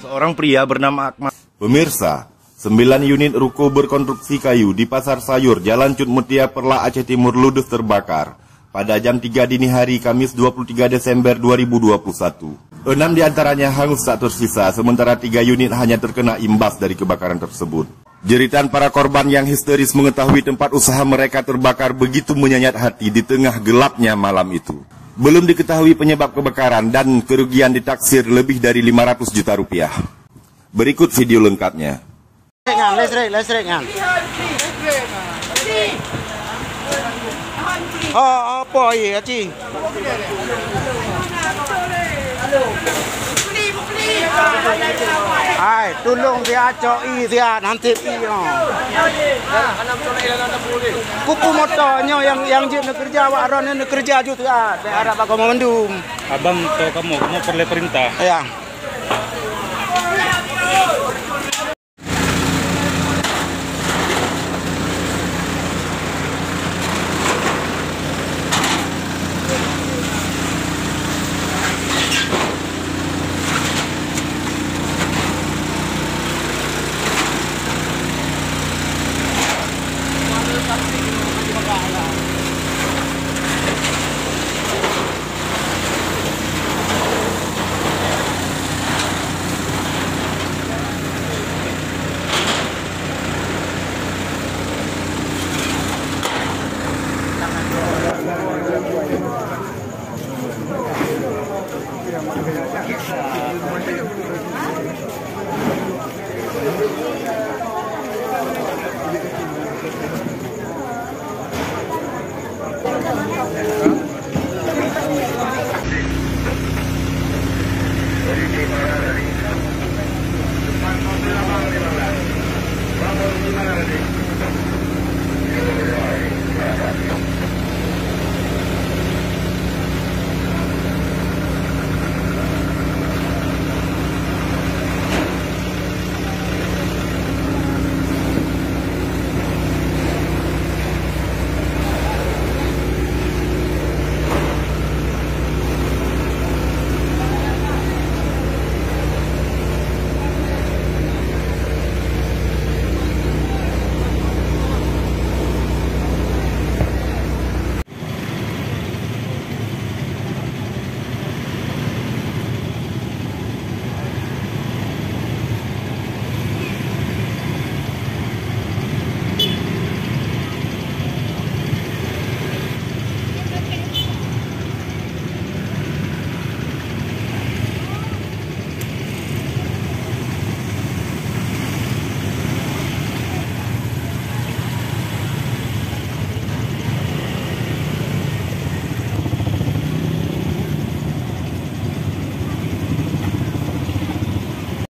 Seorang pria bernama Akmal. Pemirsa, 9 unit ruko berkonstruksi kayu di Pasar Sayur, Jalan Cut Mutia, Perla, Aceh Timur ludes terbakar pada jam 3 dini hari Kamis 23 Desember 2021. 6 diantaranya hangus tak tersisa, sementara 3 unit hanya terkena imbas dari kebakaran tersebut. Jeritan para korban yang histeris mengetahui tempat usaha mereka terbakar begitu menyayat hati di tengah gelapnya malam itu. Belum diketahui penyebab kebakaran dan kerugian ditaksir lebih dari 500 juta rupiah. Berikut video lengkapnya. Listrik. Oh, apa ya, Ci? Hai, tolong dia coi dia nanti pion. Kupu motornya yang dia nak kerja, awak orang nak kerja juga. Daerah Bakau Mendung. Abang tahu kamu perlu perintah. Ya.